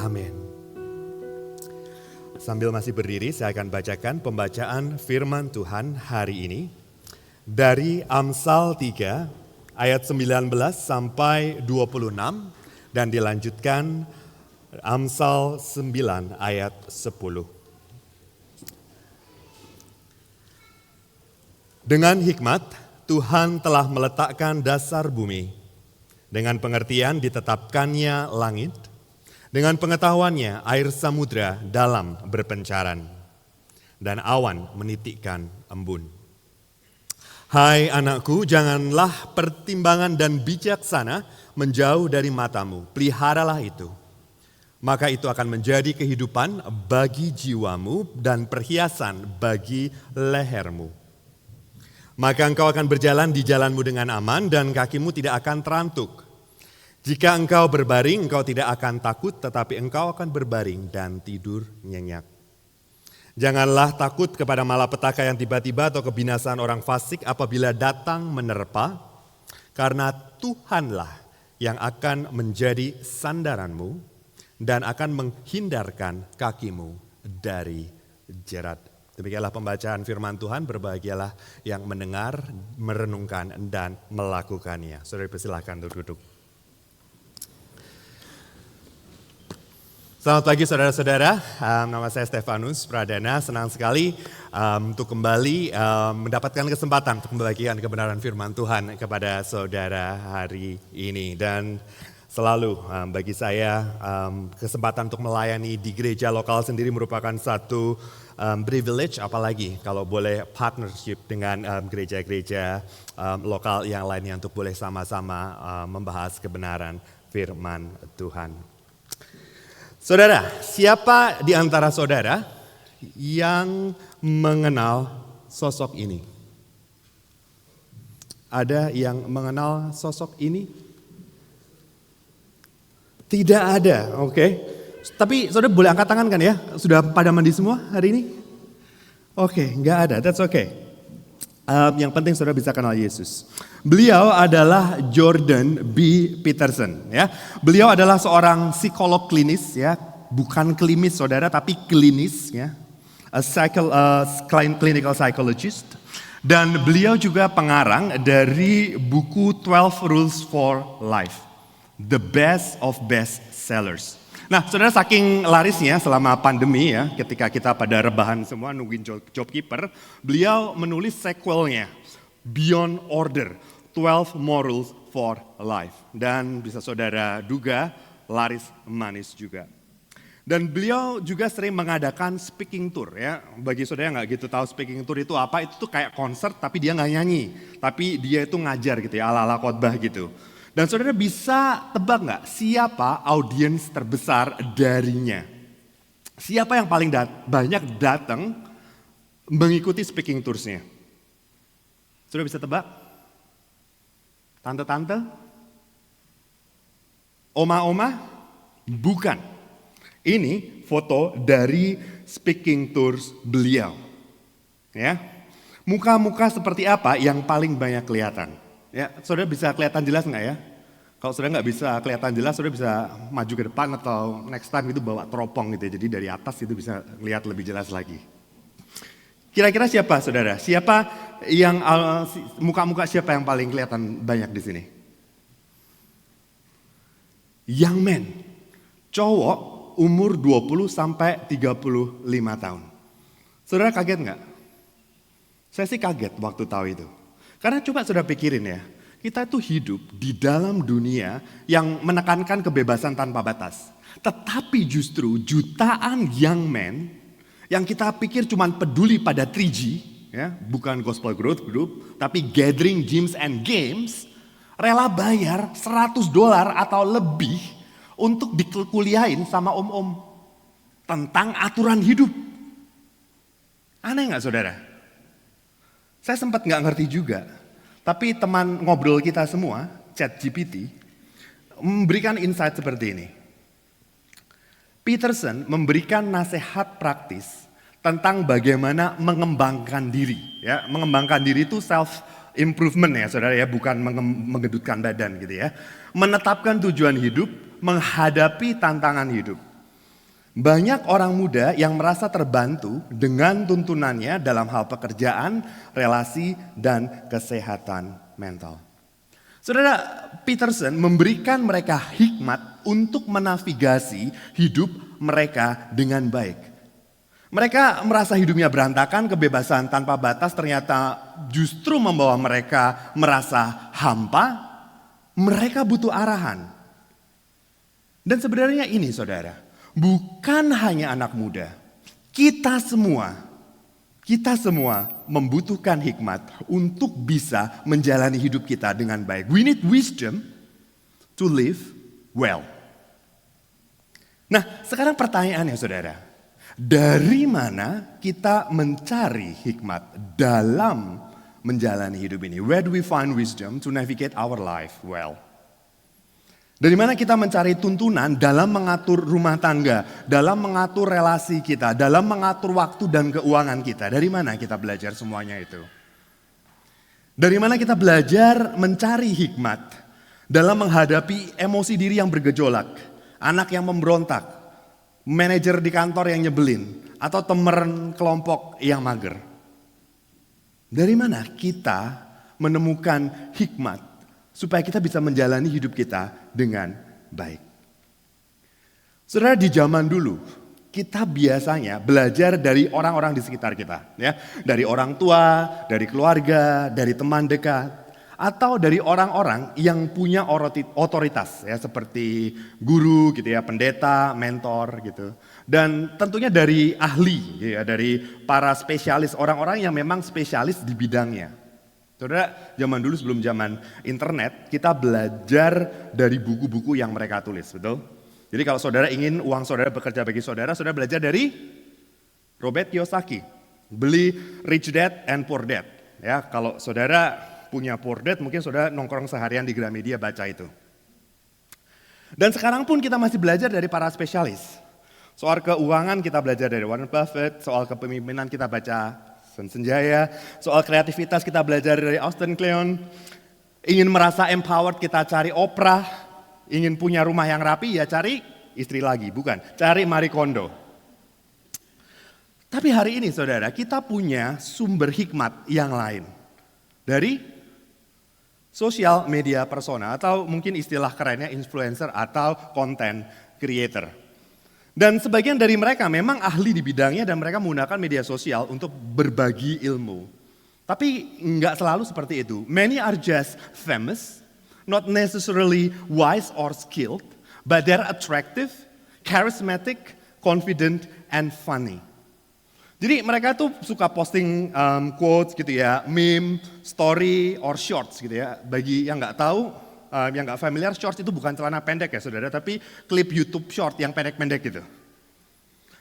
Amin. Sambil masih berdiri, saya akan bacakan pembacaan firman Tuhan hari ini dari Amsal 3 ayat 19 sampai 26 dan dilanjutkan Amsal 9 ayat 10. Dengan hikmat, Tuhan telah meletakkan dasar bumi. Dengan pengertian ditetapkannya langit. Dengan pengetahuannya air samudra dalam berpencaran. Dan awan menitikkan embun. Hai anakku, janganlah pertimbangan dan bijaksana menjauh dari matamu. Peliharalah itu. Maka itu akan menjadi kehidupan bagi jiwamu dan perhiasan bagi lehermu. Maka engkau akan berjalan di jalanmu dengan aman dan kakimu tidak akan terantuk. Jika engkau berbaring, engkau tidak akan takut, tetapi engkau akan berbaring dan tidur nyenyak. Janganlah takut kepada malapetaka yang tiba-tiba atau kebinasaan orang fasik apabila datang menerpa, karena Tuhanlah yang akan menjadi sandaranmu dan akan menghindarkan kakimu dari jerat. Demikianlah pembacaan firman Tuhan, berbahagialah yang mendengar, merenungkan, dan melakukannya. Saudara persilahkan untuk duduk. Selamat pagi saudara-saudara, nama saya Stefanus Pradana, senang sekali untuk kembali mendapatkan kesempatan untuk membagikan kebenaran firman Tuhan kepada saudara hari ini. Dan selalu bagi saya kesempatan untuk melayani di gereja lokal sendiri merupakan satu privilege, apalagi kalau boleh partnership dengan gereja-gereja lokal yang lainnya untuk boleh sama-sama membahas kebenaran firman Tuhan. Saudara, siapa di antara saudara yang mengenal sosok ini? Ada yang mengenal sosok ini? Tidak ada, oke. Tapi saudara boleh angkat tangan kan ya? Sudah pada mandi semua hari ini? Oke, enggak ada, that's okay. Yang penting saudara bisa kenal Yesus. Beliau adalah Jordan B. Peterson. Ya, beliau adalah seorang psikolog klinis, ya, bukan klinis saudara, tapi klinis, ya, clinical psychologist. Dan beliau juga pengarang dari buku 12 Rules for Life, the best of best sellers. Nah, saudara, saking larisnya selama pandemi ya, ketika kita pada rebahan semua nungguin job keeper, beliau menulis sequelnya, Beyond Order, 12 Morals for Life. Dan bisa saudara duga, laris manis juga. Dan beliau juga sering mengadakan speaking tour ya. Bagi saudara yang gak gitu tahu speaking tour itu apa, itu tuh kayak konser tapi dia gak nyanyi. Tapi dia itu ngajar gitu ya, ala-ala khotbah gitu. Dan saudara bisa tebak nggak siapa audiens terbesar darinya? Siapa yang paling banyak datang mengikuti speaking toursnya? Saudara bisa tebak? Tante-tante? Oma-oma? Bukan. Ini foto dari speaking tours beliau. Ya, muka-muka seperti apa yang paling banyak kelihatan? Ya, saudara bisa kelihatan jelas nggak ya? Kalau saudara nggak bisa kelihatan jelas, saudara bisa maju ke depan atau next time itu bawa teropong gitu ya. Jadi dari atas itu bisa lihat lebih jelas lagi. Kira-kira siapa saudara? Siapa yang muka-muka siapa yang paling kelihatan banyak di sini? Young man, cowok umur 20 sampai 35 tahun. Saudara kaget nggak? Saya sih kaget waktu tahu itu. Karena coba saudara pikirin ya, kita itu hidup di dalam dunia yang menekankan kebebasan tanpa batas. Tetapi justru jutaan young men yang kita pikir cuma peduli pada 3G, ya, bukan Gospel Growth Group, tapi gathering, gyms, and games, rela bayar $100 atau lebih untuk dikuliahin sama om-om tentang aturan hidup. Aneh gak saudara? Saya sempat nggak ngerti juga, tapi teman ngobrol kita semua, ChatGPT, memberikan insight seperti ini. Peterson memberikan nasihat praktis tentang bagaimana mengembangkan diri. Ya, mengembangkan diri itu self improvement ya saudara ya, bukan menggedutkan badan gitu ya. Menetapkan tujuan hidup, menghadapi tantangan hidup. Banyak orang muda yang merasa terbantu dengan tuntunannya dalam hal pekerjaan, relasi, dan kesehatan mental. Saudara, Peterson memberikan mereka hikmat untuk menavigasi hidup mereka dengan baik. Mereka merasa hidupnya berantakan, kebebasan tanpa batas ternyata justru membawa mereka merasa hampa. Mereka butuh arahan. Dan sebenarnya ini saudara, bukan hanya anak muda, kita semua membutuhkan hikmat untuk bisa menjalani hidup kita dengan baik. We need wisdom to live well. Nah, sekarang pertanyaannya saudara, dari mana kita mencari hikmat dalam menjalani hidup ini? Where do we find wisdom to navigate our life well? Dari mana kita mencari tuntunan dalam mengatur rumah tangga, dalam mengatur relasi kita, dalam mengatur waktu dan keuangan kita? Dari mana kita belajar semuanya itu? Dari mana kita belajar mencari hikmat dalam menghadapi emosi diri yang bergejolak, anak yang memberontak, manajer di kantor yang nyebelin, atau teman kelompok yang mager? Dari mana kita menemukan hikmat supaya kita bisa menjalani hidup kita dengan baik? Saudara, di zaman dulu kita biasanya belajar dari orang-orang di sekitar kita, ya, dari orang tua, dari keluarga, dari teman dekat, atau dari orang-orang yang punya otoritas, ya, seperti guru, gitu ya, pendeta, mentor, gitu. Dan tentunya dari ahli, ya, dari para spesialis, orang-orang yang memang spesialis di bidangnya. Saudara, zaman dulu sebelum zaman internet, kita belajar dari buku-buku yang mereka tulis, betul? Jadi kalau saudara ingin uang saudara bekerja bagi saudara, saudara belajar dari Robert Kiyosaki. Beli Rich Dad and Poor Dad. Ya, kalau saudara punya Poor Dad, mungkin saudara nongkrong seharian di Gramedia baca itu. Dan sekarang pun kita masih belajar dari para spesialis. Soal keuangan kita belajar dari Warren Buffett, soal kepemimpinan kita baca Sven Jaya, soal kreativitas kita belajar dari Austin Kleon, ingin merasa empowered kita cari Oprah, ingin punya rumah yang rapi ya cari istri lagi, bukan, cari Marie Kondo. Tapi hari ini saudara, kita punya sumber hikmat yang lain. Dari sosial media persona atau mungkin istilah kerennya influencer atau content creator. Dan sebagian dari mereka memang ahli di bidangnya dan mereka menggunakan media sosial untuk berbagi ilmu. Tapi enggak selalu seperti itu. Many are just famous, not necessarily wise or skilled, but they're attractive, charismatic, confident, and funny. Jadi mereka tuh suka posting quotes gitu ya, meme, story, or shorts gitu ya. Bagi yang nggak tahu, yang nggak familiar, shorts itu bukan celana pendek ya saudara, tapi klip YouTube short yang pendek-pendek gitu.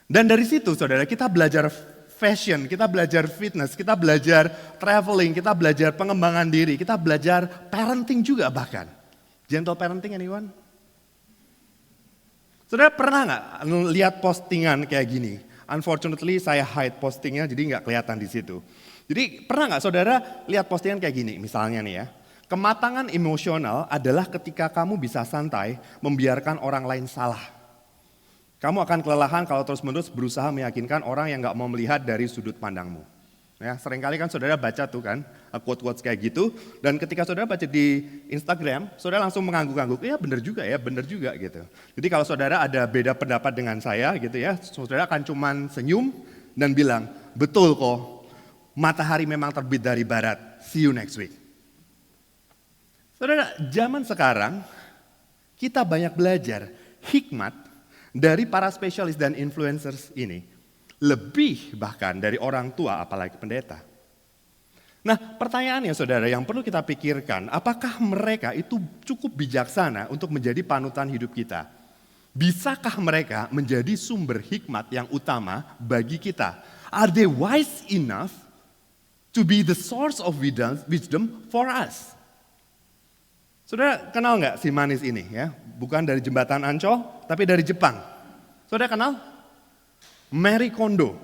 Dan dari situ saudara, kita belajar fashion, kita belajar fitness, kita belajar traveling, kita belajar pengembangan diri, kita belajar parenting juga bahkan. Gentle parenting anyone? Saudara pernah nggak lihat postingan kayak gini? Unfortunately saya hide postingnya jadi nggak kelihatan di situ. Jadi pernah nggak saudara lihat postingan kayak gini misalnya nih ya. Kematangan emosional adalah ketika kamu bisa santai membiarkan orang lain salah. Kamu akan kelelahan kalau terus-menerus berusaha meyakinkan orang yang nggak mau melihat dari sudut pandangmu. Ya, seringkali kan saudara baca tuh kan quote-quotes kayak gitu. Dan ketika saudara baca di Instagram, saudara langsung mengangguk-angguk. Iya benar juga gitu. Jadi kalau saudara ada beda pendapat dengan saya gitu ya, saudara akan cuman senyum dan bilang, betul kok, matahari memang terbit dari barat, see you next week. Saudara, zaman sekarang kita banyak belajar hikmat dari para spesialis dan influencers ini. Lebih bahkan dari orang tua apalagi pendeta. Nah pertanyaannya saudara yang perlu kita pikirkan, apakah mereka itu cukup bijaksana untuk menjadi panutan hidup kita? Bisakah mereka menjadi sumber hikmat yang utama bagi kita? Are they wise enough to be the source of wisdom for us? Saudara kenal nggak si manis ini ya? Bukan dari jembatan Ancol, tapi dari Jepang. Saudara kenal? Marie Kondo,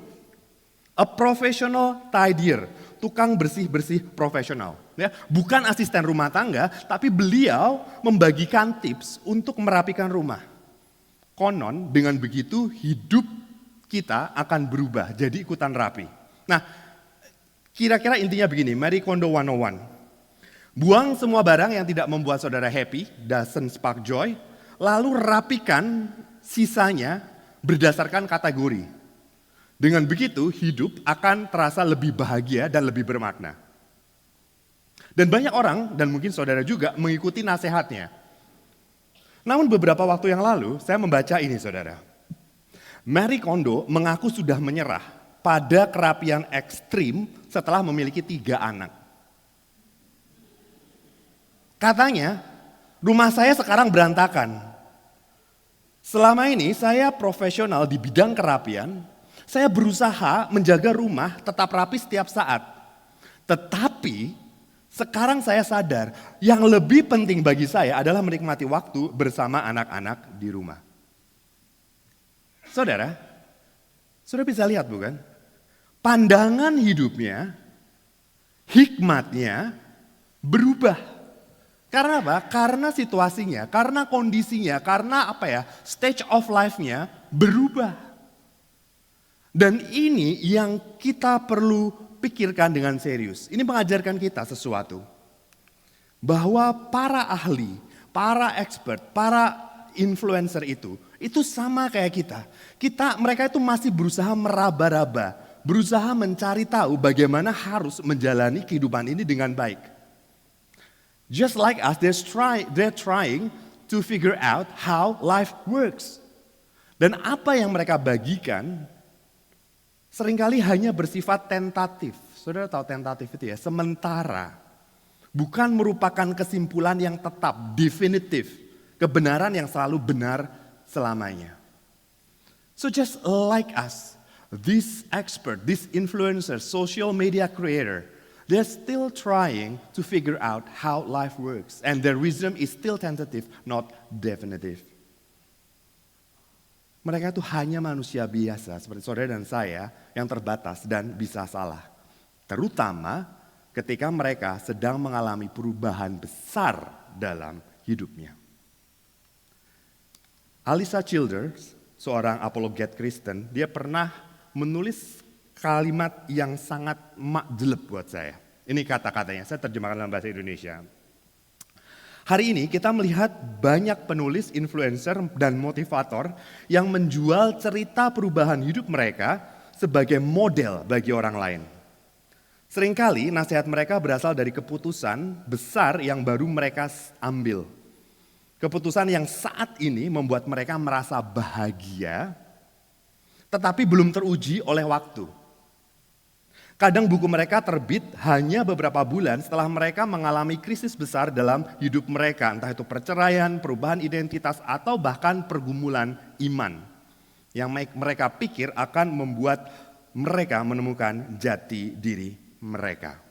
a professional tidier, tukang bersih-bersih profesional. Ya, bukan asisten rumah tangga, tapi beliau membagikan tips untuk merapikan rumah. Konon dengan begitu hidup kita akan berubah jadi ikutan rapi. Nah, kira-kira intinya begini, Marie Kondo 101. Buang semua barang yang tidak membuat saudara happy, doesn't spark joy, lalu rapikan sisanya berdasarkan kategori. Dengan begitu hidup akan terasa lebih bahagia dan lebih bermakna. Dan banyak orang, dan mungkin saudara juga, mengikuti nasihatnya. Namun beberapa waktu yang lalu, saya membaca ini saudara. Marie Kondo mengaku sudah menyerah pada kerapian ekstrim setelah memiliki 3 anak. Katanya, rumah saya sekarang berantakan. Selama ini saya profesional di bidang kerapian, saya berusaha menjaga rumah tetap rapi setiap saat. Tetapi sekarang saya sadar, yang lebih penting bagi saya adalah menikmati waktu bersama anak-anak di rumah. Saudara bisa lihat bukan? Pandangan hidupnya, hikmatnya berubah. Karena apa? Karena situasinya, karena kondisinya, karena stage of life-nya berubah. Dan ini yang kita perlu pikirkan dengan serius. Ini mengajarkan kita sesuatu. Bahwa para ahli, para expert, para influencer itu sama kayak kita. Mereka itu masih berusaha meraba-raba, berusaha mencari tahu bagaimana harus menjalani kehidupan ini dengan baik. Just like us, they're trying to figure out how life works. Dan apa yang mereka bagikan seringkali hanya bersifat tentatif. Saudara tahu tentatif itu ya, sementara. Bukan merupakan kesimpulan yang tetap, definitif. Kebenaran yang selalu benar selamanya. So just like us, this expert, this influencer, social media creator, they're still trying to figure out how life works. And their wisdom is still tentative, not definitive. Mereka itu hanya manusia biasa seperti saudara dan saya yang terbatas dan bisa salah. Terutama ketika mereka sedang mengalami perubahan besar dalam hidupnya. Alisa Childers, seorang apologet Kristen, dia pernah menulis kalimat yang sangat makjeleb buat saya. Ini kata-katanya, saya terjemahkan dalam bahasa Indonesia. Hari ini kita melihat banyak penulis, influencer, dan motivator yang menjual cerita perubahan hidup mereka sebagai model bagi orang lain. Seringkali nasihat mereka berasal dari keputusan besar yang baru mereka ambil. Keputusan yang saat ini membuat mereka merasa bahagia, tetapi belum teruji oleh waktu. Kadang buku mereka terbit hanya beberapa bulan setelah mereka mengalami krisis besar dalam hidup mereka. Entah itu perceraian, perubahan identitas, atau bahkan pergumulan iman. Yang mereka pikir akan membuat mereka menemukan jati diri mereka.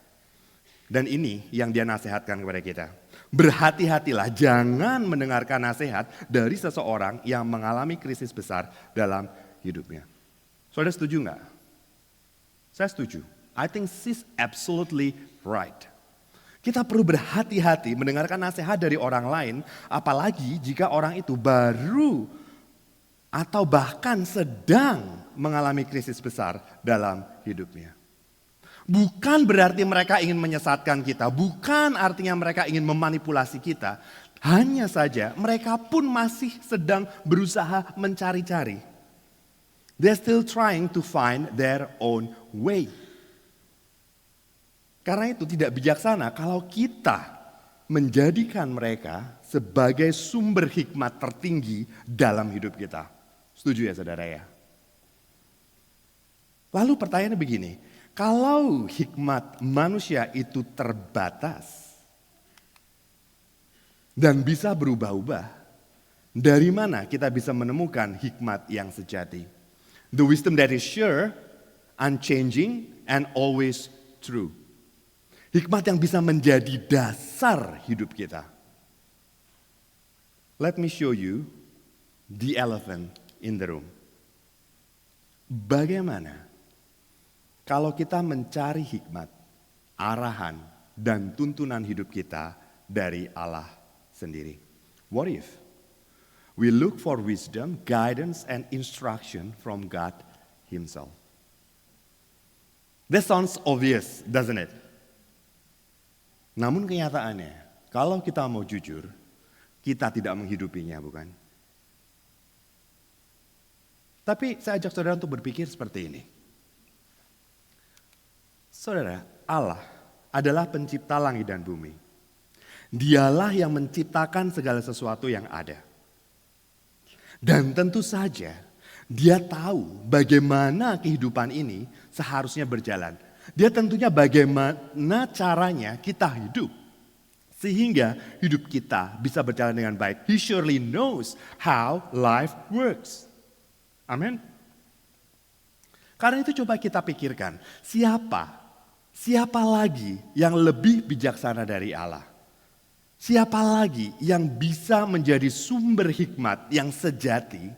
Dan ini yang dia nasihatkan kepada kita. Berhati-hatilah, jangan mendengarkan nasihat dari seseorang yang mengalami krisis besar dalam hidupnya. Saudara setuju nggak? Saya setuju. I think she's absolutely right. Kita perlu berhati-hati mendengarkan nasihat dari orang lain, apalagi jika orang itu baru atau bahkan sedang mengalami krisis besar dalam hidupnya. Bukan berarti mereka ingin menyesatkan kita, bukan artinya mereka ingin memanipulasi kita. Hanya saja mereka pun masih sedang berusaha mencari-cari. They're still trying to find their own way. Karena itu tidak bijaksana kalau kita menjadikan mereka sebagai sumber hikmat tertinggi dalam hidup kita. Setuju ya saudara ya? Lalu pertanyaannya begini, kalau hikmat manusia itu terbatas dan bisa berubah-ubah, dari mana kita bisa menemukan hikmat yang sejati? The wisdom that is sure, unchanging, and always true. Hikmat yang bisa menjadi dasar hidup kita. Let me show you the elephant in the room. Bagaimana kalau kita mencari hikmat, arahan, dan tuntunan hidup kita dari Allah sendiri? What if? We look for wisdom, guidance, and instruction from God Himself. That sounds obvious, doesn't it? Namun kenyataannya, kalau kita mau jujur, kita tidak menghidupinya, bukan? Tapi saya ajak saudara untuk berpikir seperti ini. Saudara, Allah adalah pencipta langit dan bumi. Dialah yang menciptakan segala sesuatu yang ada. Dan tentu saja Dia tahu bagaimana kehidupan ini seharusnya berjalan. Dia tentunya bagaimana caranya kita hidup. Sehingga hidup kita bisa berjalan dengan baik. He surely knows how life works. Amin. Karena itu coba kita pikirkan, siapa lagi yang lebih bijaksana dari Allah? Siapa lagi yang bisa menjadi sumber hikmat yang sejati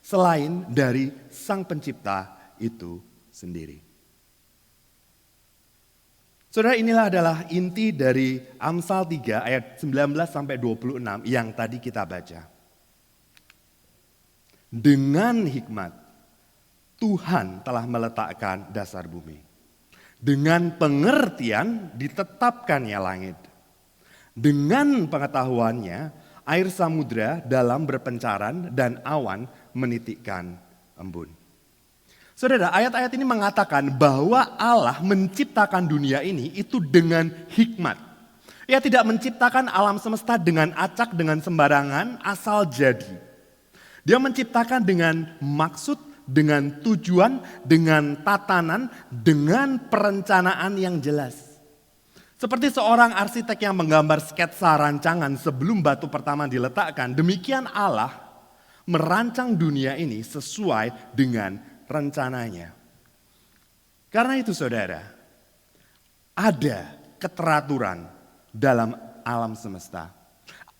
selain dari Sang Pencipta itu sendiri? Saudara, inilah adalah inti dari Amsal 3 ayat 19 sampai 26 yang tadi kita baca. Dengan hikmat Tuhan telah meletakkan dasar bumi. Dengan pengertian ditetapkannya langit. Dengan pengetahuannya air samudra dalam berpencaran dan awan menitikkan embun. Saudara, ayat-ayat ini mengatakan bahwa Allah menciptakan dunia ini itu dengan hikmat. Ia tidak menciptakan alam semesta dengan acak, dengan sembarangan, asal jadi. Dia menciptakan dengan maksud, dengan tujuan, dengan tatanan, dengan perencanaan yang jelas. Seperti seorang arsitek yang menggambar sketsa rancangan sebelum batu pertama diletakkan, demikian Allah merancang dunia ini sesuai dengan rencananya. Karena itu saudara, ada keteraturan dalam alam semesta.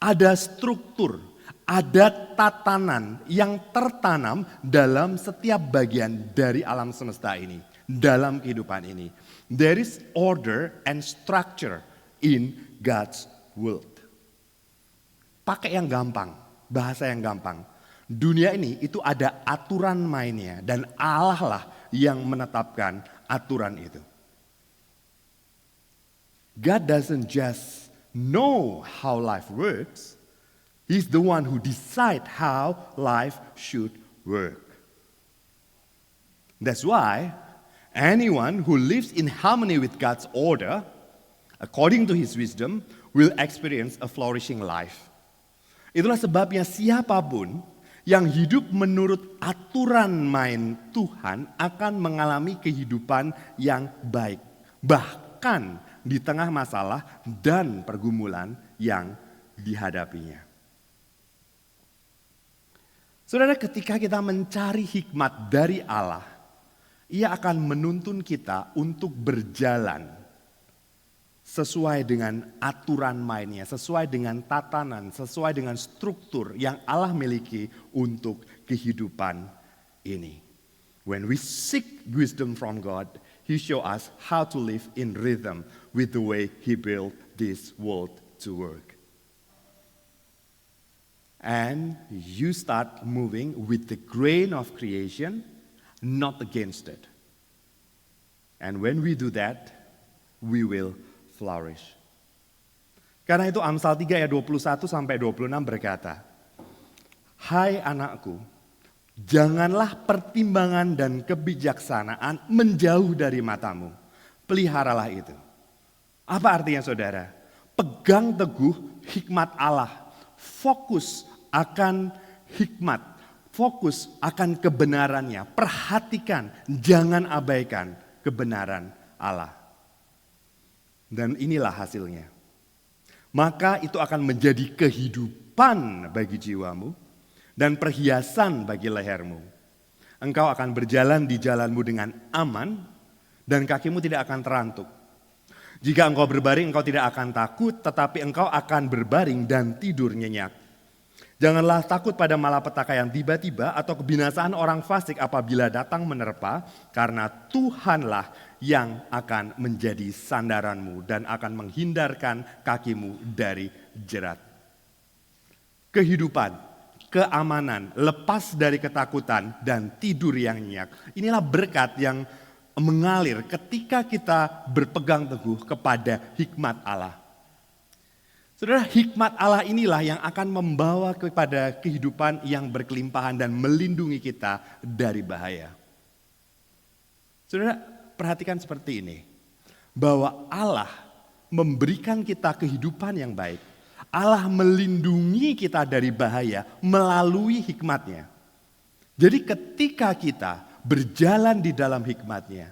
Ada struktur, ada tatanan yang tertanam dalam setiap bagian dari alam semesta ini, dalam kehidupan ini. There is order and structure in God's world. Pakai yang gampang, bahasa yang gampang. Dunia ini itu ada aturan mainnya dan Allah lah yang menetapkan aturan itu. God doesn't just know how life works. He's the one who decides how life should work. That's why anyone who lives in harmony with God's order, according to His wisdom, will experience a flourishing life. Itulah sebabnya siapapun yang hidup menurut aturan main Tuhan akan mengalami kehidupan yang baik. Bahkan di tengah masalah dan pergumulan yang dihadapinya. Saudara, ketika kita mencari hikmat dari Allah, Ia akan menuntun kita untuk berjalan sesuai dengan aturan mainnya, sesuai dengan tatanan, sesuai dengan struktur yang Allah miliki untuk kehidupan ini. When we seek wisdom from God, He show us how to live in rhythm with the way He built this world to work. And you start moving with the grain of creation, not against it. And when we do that, we will flourish. Karena itu Amsal 3 ayat 21 sampai 26 berkata, "Hai anakku, janganlah pertimbangan dan kebijaksanaan menjauh dari matamu. Peliharalah itu." Apa artinya saudara? Pegang teguh hikmat Allah. Fokus akan hikmat. Fokus akan kebenarannya. Perhatikan, jangan abaikan kebenaran Allah. Dan inilah hasilnya. Maka itu akan menjadi kehidupan bagi jiwamu dan perhiasan bagi lehermu. Engkau akan berjalan di jalanmu dengan aman dan kakimu tidak akan terantuk. Jika engkau berbaring, engkau tidak akan takut, tetapi engkau akan berbaring dan tidur nyenyak. Janganlah takut pada malapetaka yang tiba-tiba atau kebinasaan orang fasik apabila datang menerpa, karena Tuhanlah yang akan menjadi sandaranmu dan akan menghindarkan kakimu dari jerat. Kehidupan keamanan, lepas dari ketakutan, dan tidur yang nyenyak. Inilah berkat yang mengalir ketika kita berpegang teguh kepada hikmat Allah. Saudara, hikmat Allah inilah yang akan membawa kepada kehidupan yang berkelimpahan dan melindungi kita dari bahaya. Saudara, perhatikan seperti ini, bahwa Allah memberikan kita kehidupan yang baik. Allah melindungi kita dari bahaya melalui hikmat-Nya. Jadi ketika kita berjalan di dalam hikmat-Nya,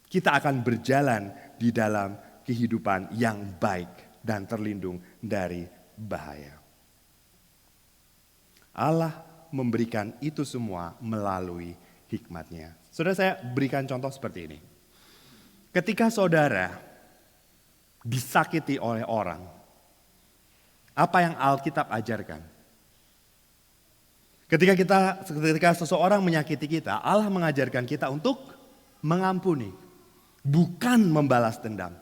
kita akan berjalan di dalam kehidupan yang baik dan terlindung dari bahaya. Allah memberikan itu semua melalui hikmat-Nya. Saudara, saya berikan contoh seperti ini. Ketika saudara disakiti oleh orang, apa yang Alkitab ajarkan? Ketika seseorang menyakiti kita, Allah mengajarkan kita untuk mengampuni, bukan membalas dendam.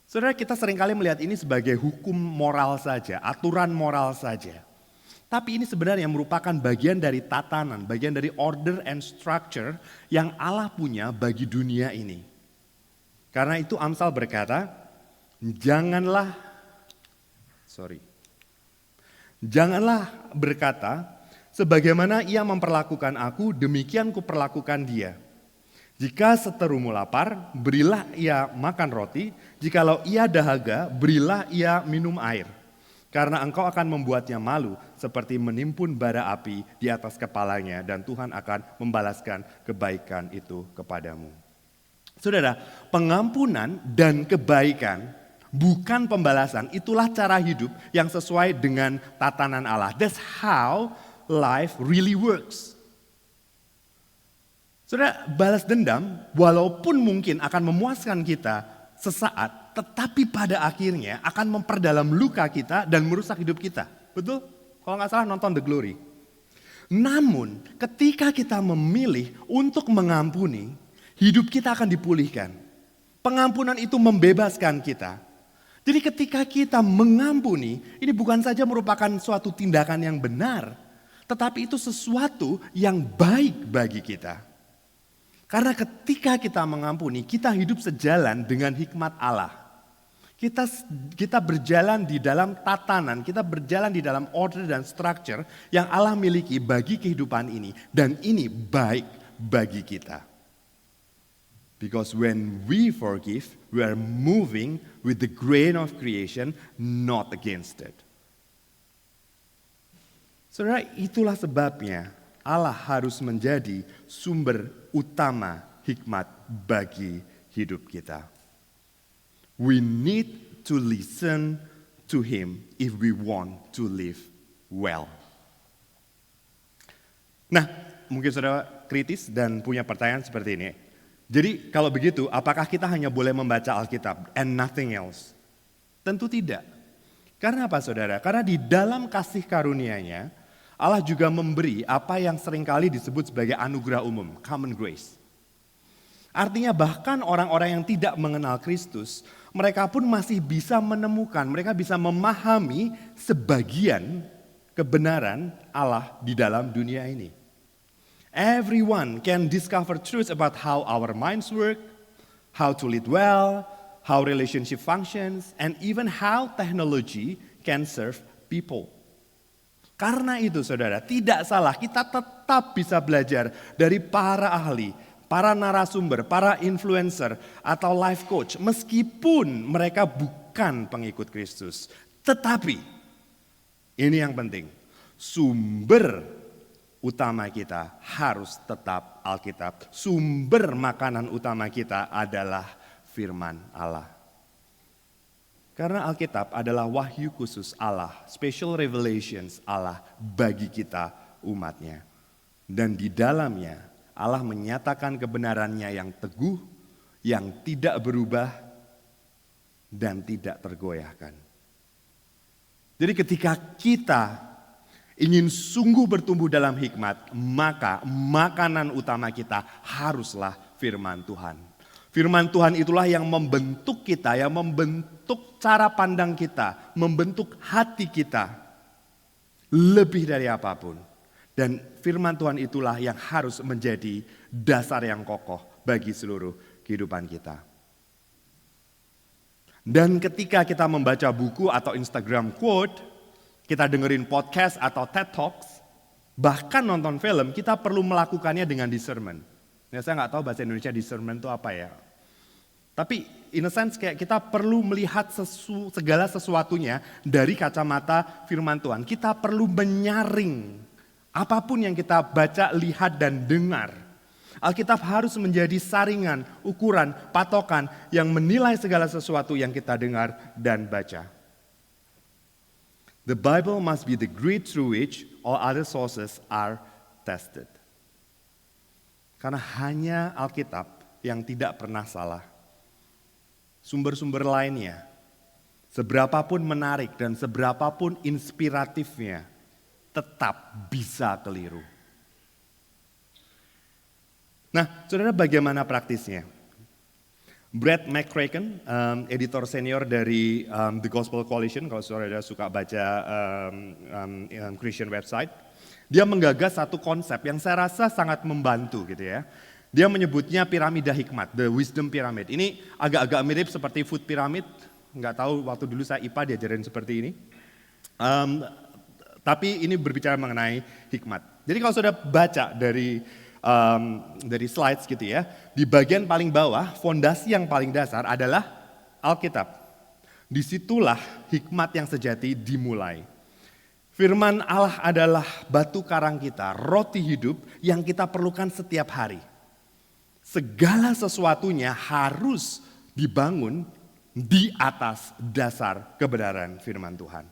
Saudara, kita seringkali melihat ini sebagai hukum moral saja, aturan moral saja. Tapi ini sebenarnya merupakan bagian dari tatanan, bagian dari order and structure yang Allah punya bagi dunia ini. Karena itu Amsal berkata, Janganlah berkata, sebagaimana ia memperlakukan aku, demikian kuperlakukan dia. Jika seterumu lapar, berilah ia makan roti. Jikalau ia dahaga, berilah ia minum air. Karena engkau akan membuatnya malu seperti menimpun bara api di atas kepalanya, dan Tuhan akan membalaskan kebaikan itu kepadamu. Saudara, pengampunan dan kebaikan bukan pembalasan, itulah cara hidup yang sesuai dengan tatanan Allah. That's how life really works. Saudara, balas dendam walaupun mungkin akan memuaskan kita sesaat, tetapi pada akhirnya akan memperdalam luka kita dan merusak hidup kita. Betul? Kalau nggak salah nonton The Glory. Namun ketika kita memilih untuk mengampuni, hidup kita akan dipulihkan. Pengampunan itu membebaskan kita. Jadi ketika kita mengampuni, ini bukan saja merupakan suatu tindakan yang benar, tetapi itu sesuatu yang baik bagi kita. Karena ketika kita mengampuni, kita hidup sejalan dengan hikmat Allah. Kita berjalan di dalam tatanan, kita berjalan di dalam order dan structure yang Allah miliki bagi kehidupan ini. Dan ini baik bagi kita. Because when we forgive, we are moving with the grain of creation, not against it. Saudara, itulah sebabnya Allah harus menjadi sumber utama hikmat bagi hidup kita. We need to listen to Him if we want to live well. Nah, mungkin saudara kritis dan punya pertanyaan seperti ini. Jadi kalau begitu, apakah kita hanya boleh membaca Alkitab and nothing else? Tentu tidak. Karena apa saudara? Karena di dalam kasih karunia-Nya, Allah juga memberi apa yang seringkali disebut sebagai anugerah umum, common grace. Artinya bahkan orang-orang yang tidak mengenal Kristus, mereka pun masih bisa menemukan, mereka bisa memahami sebagian kebenaran Allah di dalam dunia ini. Everyone can discover truths about how our minds work, how to lead well, how relationship functions, and even how technology can serve people. Karena itu saudara, tidak salah kita tetap bisa belajar dari para ahli, para narasumber, para influencer, atau life coach. Meskipun mereka bukan pengikut Kristus. Tetapi, ini yang penting, sumber utama kita harus tetap Alkitab. Sumber makanan utama kita adalah firman Allah. Karena Alkitab adalah wahyu khusus Allah, special revelations Allah bagi kita umatnya. Dan di dalamnya Allah menyatakan kebenarannya yang teguh, yang tidak berubah, dan tidak tergoyahkan. Jadi ketika kita ingin sungguh bertumbuh dalam hikmat, maka makanan utama kita haruslah firman Tuhan. Firman Tuhan itulah yang membentuk kita, yang membentuk cara pandang kita, membentuk hati kita. lebih dari apapun. Dan firman Tuhan itulah yang harus menjadi dasar yang kokoh bagi seluruh kehidupan kita. Dan ketika kita membaca buku atau Instagram quote, kita dengerin podcast atau TED Talks, bahkan nonton film, kita perlu melakukannya dengan discernment. Ya, saya nggak tahu bahasa Indonesia discernment itu apa ya. Tapi in a sense kayak kita perlu melihat segala sesuatunya dari kacamata firman Tuhan. Kita perlu menyaring apapun yang kita baca, lihat, dan dengar. Alkitab harus menjadi saringan, ukuran, patokan yang menilai segala sesuatu yang kita dengar dan baca. The Bible must be the grid through which all other sources are tested. Karena hanya Alkitab yang tidak pernah salah. Sumber-sumber lainnya, seberapapun menarik dan seberapapun inspiratifnya, tetap bisa keliru. Nah, saudara, bagaimana praktisnya? Brad McCracken, editor senior dari The Gospel Coalition, kalau saudara suka baca Christian website, dia menggagas satu konsep yang saya rasa sangat membantu gitu ya. Dia menyebutnya piramida hikmat, the wisdom pyramid. Ini agak-agak mirip seperti food pyramid, nggak tahu waktu dulu saya IPA diajarin seperti ini. Tapi ini berbicara mengenai hikmat. Jadi kalau sudah baca dari slides gitu ya, di bagian paling bawah, fondasi yang paling dasar adalah Alkitab. Disitulah hikmat yang sejati dimulai. Firman Allah adalah batu karang kita, roti hidup yang kita perlukan setiap hari. Segala sesuatunya harus dibangun di atas dasar kebenaran firman Tuhan.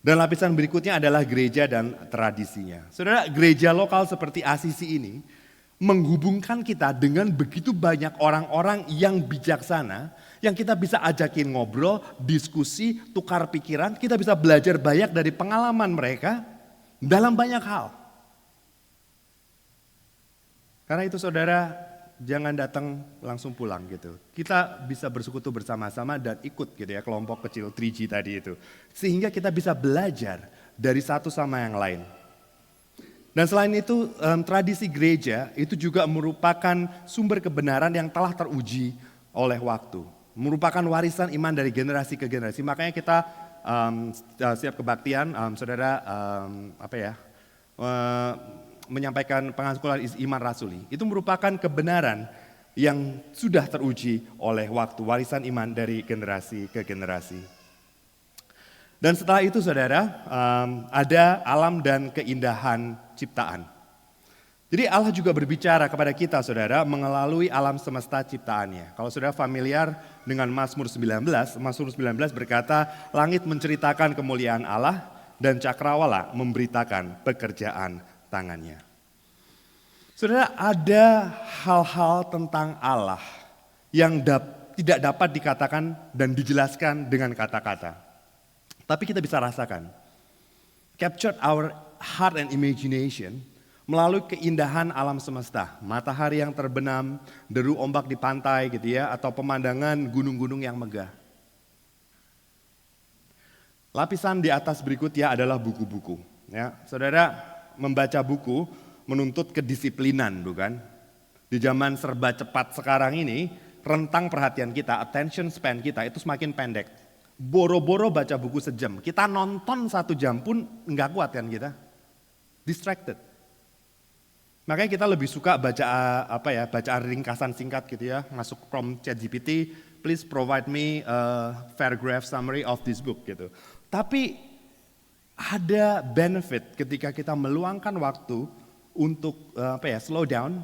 Dan lapisan berikutnya adalah gereja dan tradisinya. Saudara, gereja lokal seperti ACC ini menghubungkan kita dengan begitu banyak orang-orang yang bijaksana, yang kita bisa ajakin ngobrol, diskusi, tukar pikiran, kita bisa belajar banyak dari pengalaman mereka dalam banyak hal. Karena itu saudara, jangan datang langsung pulang gitu. Kita bisa bersekutu bersama-sama dan ikut gitu ya, kelompok kecil 3G tadi itu. Sehingga kita bisa belajar dari satu sama yang lain. Dan selain itu, tradisi gereja itu juga merupakan sumber kebenaran yang telah teruji oleh waktu. Merupakan warisan iman dari generasi ke generasi. Makanya kita setiap kebaktian, saudara menyampaikan pengakuan iman rasuli. Itu merupakan kebenaran yang sudah teruji oleh waktu, warisan iman dari generasi ke generasi. Dan setelah itu saudara, ada alam dan keindahan ciptaan. Jadi Allah juga berbicara kepada kita saudara melalui alam semesta ciptaannya. Kalau saudara familiar dengan Mazmur 19, Mazmur 19 berkata, langit menceritakan kemuliaan Allah dan cakrawala memberitakan pekerjaan tangannya. Saudara, ada hal-hal tentang Allah yang tidak dapat dikatakan dan dijelaskan dengan kata-kata. Tapi kita bisa rasakan. Captured our heart and imagination melalui keindahan alam semesta. Matahari yang terbenam, deru ombak di pantai gitu ya, atau pemandangan gunung-gunung yang megah. Lapisan di atas berikutnya adalah buku-buku. Ya, saudara, membaca buku menuntut kedisiplinan, bukan? Di zaman serba cepat sekarang ini, rentang perhatian kita, attention span kita itu semakin pendek. Boro-boro baca buku sejam, kita nonton 1 jam pun nggak kuat kan kita, distracted. Makanya kita lebih suka bacaan ringkasan singkat gitu ya, masuk from ChatGPT, please provide me a paragraph summary of this book gitu. Tapi ada benefit ketika kita meluangkan waktu untuk slow down,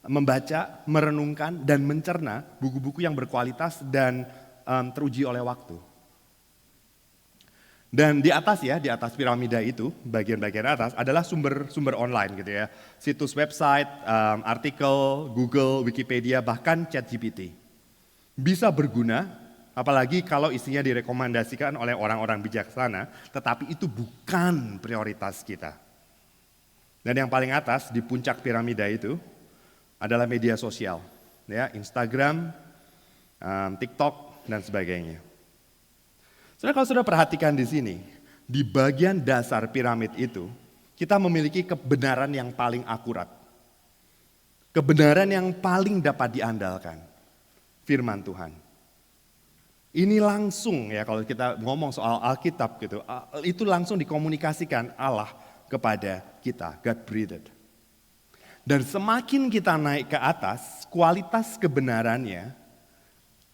membaca, merenungkan dan mencerna buku-buku yang berkualitas dan teruji oleh waktu. Dan di atas piramida itu, bagian-bagian atas adalah sumber online gitu ya. Situs website, artikel, Google, Wikipedia, bahkan ChatGPT. Bisa berguna. Apalagi kalau isinya direkomendasikan oleh orang-orang bijaksana, tetapi itu bukan prioritas kita. Dan yang paling atas di puncak piramida itu adalah media sosial, ya, Instagram, TikTok dan sebagainya. Saudara, kalau sudah perhatikan di sini, di bagian dasar piramid itu, kita memiliki kebenaran yang paling akurat. Kebenaran yang paling dapat diandalkan. Firman Tuhan. Ini langsung ya kalau kita ngomong soal Alkitab gitu, itu langsung dikomunikasikan Allah kepada kita, God breathed. Dan semakin kita naik ke atas, kualitas kebenarannya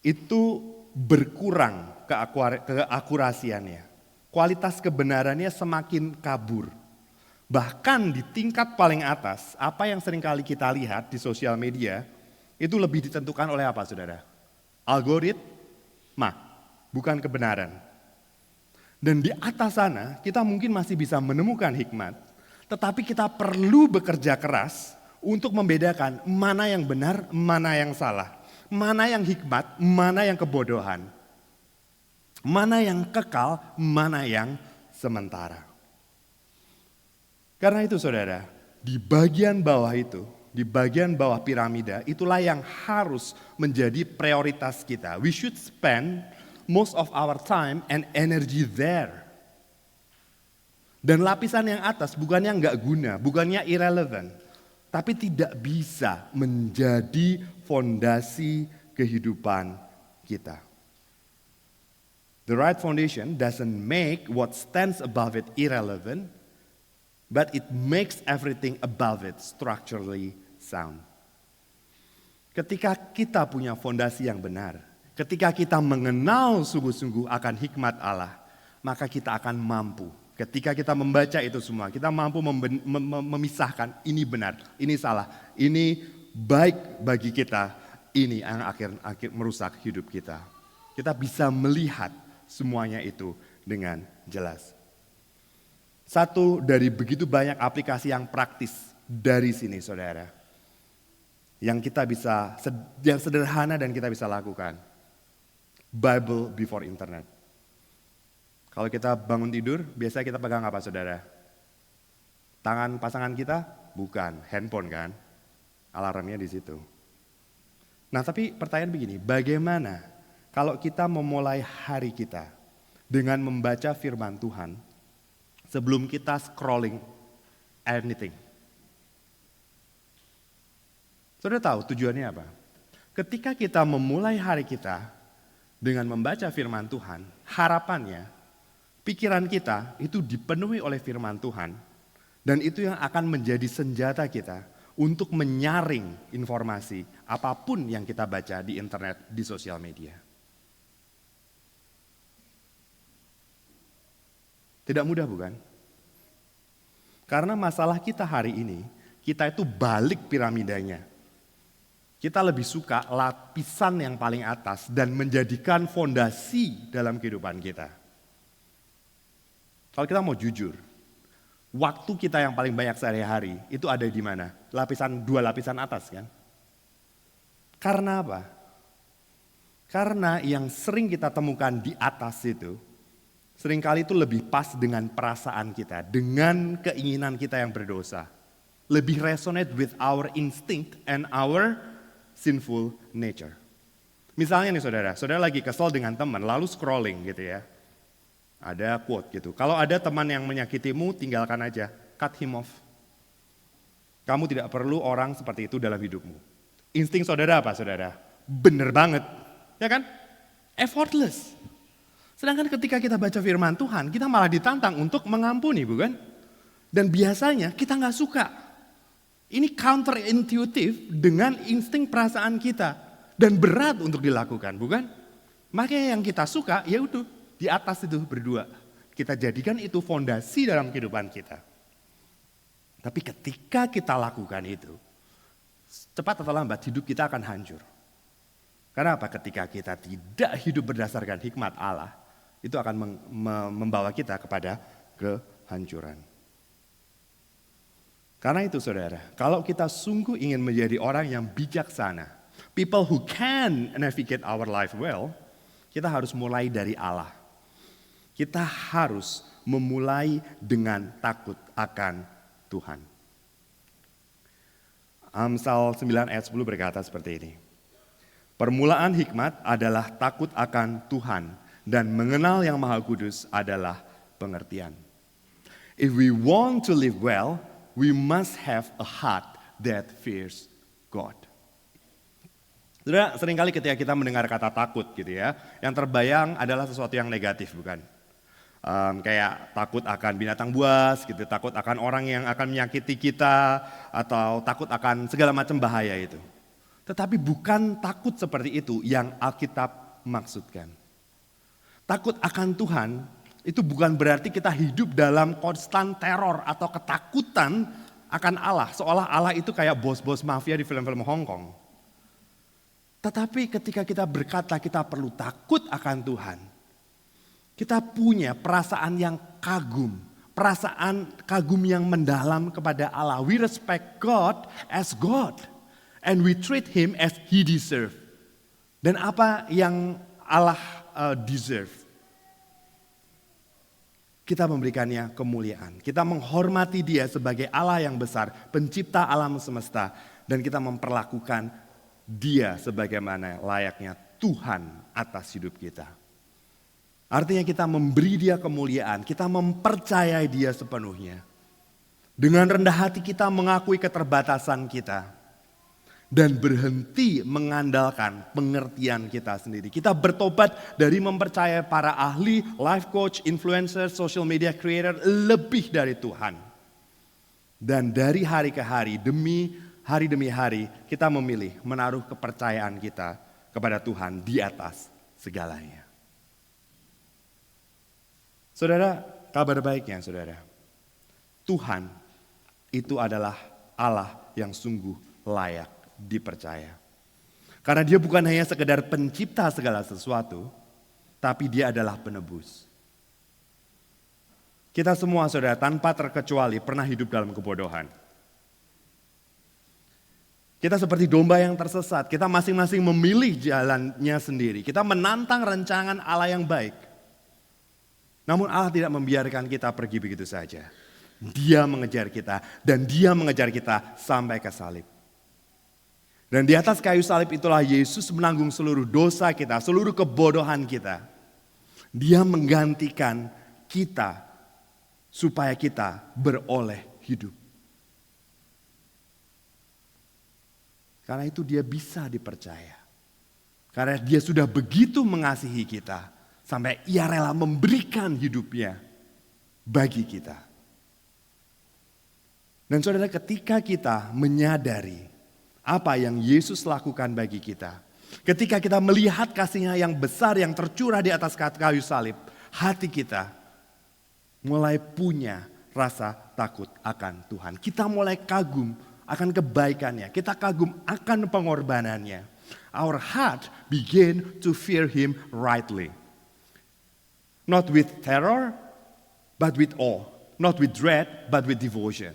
itu berkurang keakurasiannya. Kualitas kebenarannya semakin kabur. Bahkan di tingkat paling atas, apa yang seringkali kita lihat di sosial media, itu lebih ditentukan oleh apa saudara? Algoritma, bukan kebenaran. Dan di atas sana kita mungkin masih bisa menemukan hikmat, tetapi kita perlu bekerja keras untuk membedakan mana yang benar, mana yang salah. Mana yang hikmat, mana yang kebodohan. Mana yang kekal, mana yang sementara. Karena itu saudara, di bagian bawah itu, di bagian bawah piramida, itulah yang harus menjadi prioritas kita. We should spend most of our time and energy there. Dan lapisan yang atas bukannya nggak guna, bukannya irrelevant, tapi tidak bisa menjadi fondasi kehidupan kita. The right foundation doesn't make what stands above it irrelevant, but it makes everything above it structurally sound. Ketika kita punya fondasi yang benar, ketika kita mengenal sungguh-sungguh akan hikmat Allah, maka kita akan mampu. Ketika kita membaca itu semua, kita mampu memisahkan ini benar, ini salah, ini baik bagi kita, ini yang akhir merusak hidup kita. Kita bisa melihat semuanya itu dengan jelas. Satu dari begitu banyak aplikasi yang praktis dari sini saudara. Yang kita bisa, yang sederhana dan kita bisa lakukan. Bible before internet. Kalau kita bangun tidur, biasanya kita pegang apa saudara? Tangan pasangan kita? Bukan, handphone kan? Alarmnya di situ. Nah tapi pertanyaan begini, bagaimana kalau kita memulai hari kita dengan membaca firman Tuhan sebelum kita scrolling anything? Saudara tahu tujuannya apa? Ketika kita memulai hari kita dengan membaca firman Tuhan, harapannya pikiran kita itu dipenuhi oleh firman Tuhan dan itu yang akan menjadi senjata kita untuk menyaring informasi apapun yang kita baca di internet, di sosial media. Tidak mudah bukan? Karena masalah kita hari ini, kita itu balik piramidanya. Kita lebih suka lapisan yang paling atas dan menjadikan fondasi dalam kehidupan kita. Kalau kita mau jujur, waktu kita yang paling banyak sehari-hari itu ada di mana? Dua lapisan atas kan? Karena apa? Karena yang sering kita temukan di atas itu, seringkali itu lebih pas dengan perasaan kita, dengan keinginan kita yang berdosa. Lebih resonate with our instinct and our sinful nature. Misalnya nih saudara lagi kesel dengan teman, lalu scrolling gitu ya. Ada quote gitu, kalau ada teman yang menyakitimu, tinggalkan aja, cut him off. Kamu tidak perlu orang seperti itu dalam hidupmu. Insting saudara apa saudara? Bener banget, ya kan? Effortless. Sedangkan ketika kita baca firman Tuhan, kita malah ditantang untuk mengampuni, bukan? Dan biasanya kita nggak suka. Ini counterintuitive dengan insting perasaan kita dan berat untuk dilakukan, bukan? Makanya yang kita suka, ya udah di atas itu berdua. Kita jadikan itu fondasi dalam kehidupan kita. Tapi ketika kita lakukan itu, cepat atau lambat hidup kita akan hancur. Karena apa? Ketika kita tidak hidup berdasarkan hikmat Allah, itu akan membawa kita kepada kehancuran. Karena itu saudara, kalau kita sungguh ingin menjadi orang yang bijaksana, people who can navigate our life well, kita harus mulai dari Allah. Kita harus memulai dengan takut akan Tuhan. Amsal 9 ayat 10 berkata seperti ini. Permulaan hikmat adalah takut akan Tuhan dan mengenal yang Maha Kudus adalah pengertian. If we want to live well, we must have a heart that fears God. Saudara, seringkali ketika kita mendengar kata takut gitu ya, yang terbayang adalah sesuatu yang negatif, bukan? Kayak takut akan binatang buas gitu, takut akan orang yang akan menyakiti kita, atau takut akan segala macam bahaya itu. Tetapi bukan takut seperti itu yang Alkitab maksudkan. Takut akan Tuhan itu bukan berarti kita hidup dalam konstan teror atau ketakutan akan Allah. Seolah Allah itu kayak bos-bos mafia di film-film Hong Kong. Tetapi ketika kita berkata kita perlu takut akan Tuhan, kita punya perasaan yang kagum. Perasaan kagum yang mendalam kepada Allah. We respect God as God. And we treat Him as He deserve. Dan apa yang Allah deserve? Kita memberikannya kemuliaan. Kita menghormati Dia sebagai Allah yang besar, pencipta alam semesta. Dan kita memperlakukan Dia sebagaimana layaknya Tuhan atas hidup kita. Artinya kita memberi Dia kemuliaan, kita mempercayai Dia sepenuhnya. Dengan rendah hati kita mengakui keterbatasan kita. Dan berhenti mengandalkan pengertian kita sendiri. Kita bertobat dari mempercayai para ahli, life coach, influencer, social media creator lebih dari Tuhan. Dan dari hari ke hari, demi hari kita memilih menaruh kepercayaan kita kepada Tuhan di atas segalanya. Saudara, kabar baiknya saudara, Tuhan itu adalah Allah yang sungguh layak dipercaya. Karena Dia bukan hanya sekedar pencipta segala sesuatu, tapi Dia adalah penebus. Kita semua saudara tanpa terkecuali pernah hidup dalam kebodohan. Kita seperti domba yang tersesat, kita masing-masing memilih jalannya sendiri. Kita menantang rancangan Allah yang baik. Namun Allah tidak membiarkan kita pergi begitu saja. Dia mengejar kita dan Dia mengejar kita sampai ke salib. Dan di atas kayu salib itulah Yesus menanggung seluruh dosa kita, seluruh kebodohan kita. Dia menggantikan kita supaya kita beroleh hidup. Karena itu Dia bisa dipercaya. Karena Dia sudah begitu mengasihi kita sampai Ia rela memberikan hidupnya bagi kita. Dan saudara, ketika kita menyadari apa yang Yesus lakukan bagi kita, ketika kita melihat kasih-Nya yang besar yang tercurah di atas kayu salib, hati kita mulai punya rasa takut akan Tuhan. Kita mulai kagum akan kebaikannya, kita kagum akan pengorbanannya. Our heart begin to fear Him rightly. Not with terror, but with awe. Not with dread, but with devotion.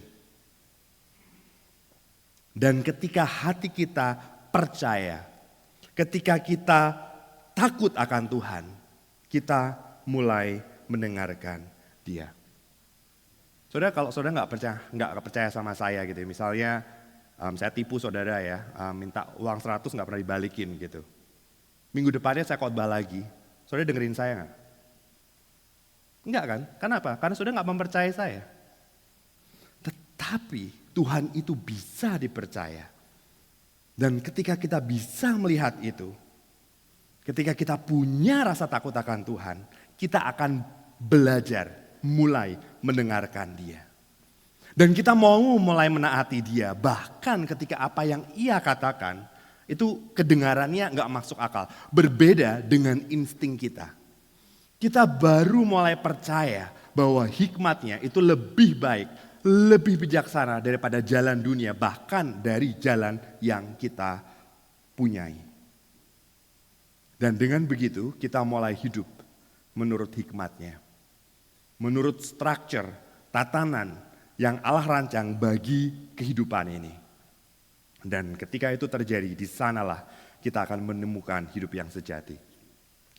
Dan ketika hati kita percaya, ketika kita takut akan Tuhan, kita mulai mendengarkan Dia. Saudara, kalau saudara nggak percaya sama saya gitu, misalnya saya tipu saudara ya, minta uang 100 nggak pernah dibalikin gitu. Minggu depannya saya khotbah lagi, saudara dengerin saya nggak? Enggak kan? Kenapa? Karena saudara nggak mempercayai saya. Tetapi Tuhan itu bisa dipercaya. Dan ketika kita bisa melihat itu, ketika kita punya rasa takut akan Tuhan, kita akan belajar mulai mendengarkan Dia. Dan kita mau mulai menaati Dia, bahkan ketika apa yang Ia katakan, itu kedengarannya gak masuk akal. Berbeda dengan insting kita. Kita baru mulai percaya bahwa hikmat-Nya itu lebih baik, lebih bijaksana daripada jalan dunia, bahkan dari jalan yang kita punyai. Dan dengan begitu kita mulai hidup menurut hikmat-Nya. Menurut structure, tatanan yang Allah rancang bagi kehidupan ini. Dan ketika itu terjadi, di sanalah kita akan menemukan hidup yang sejati.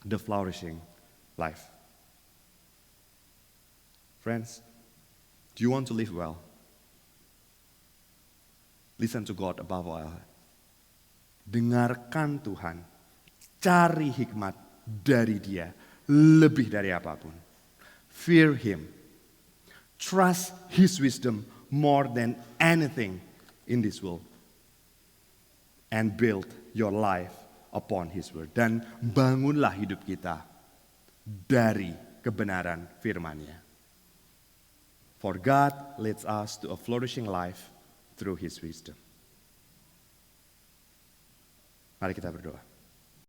The flourishing life. Friends, do you want to live well? Listen to God above all. Dengarkan Tuhan, cari hikmat dari Dia lebih dari apapun. Fear Him. Trust His wisdom more than anything in this world. And build your life upon His word. Dan bangunlah hidup kita dari kebenaran firman-Nya. For God leads us to a flourishing life through His wisdom. Mari kita berdoa.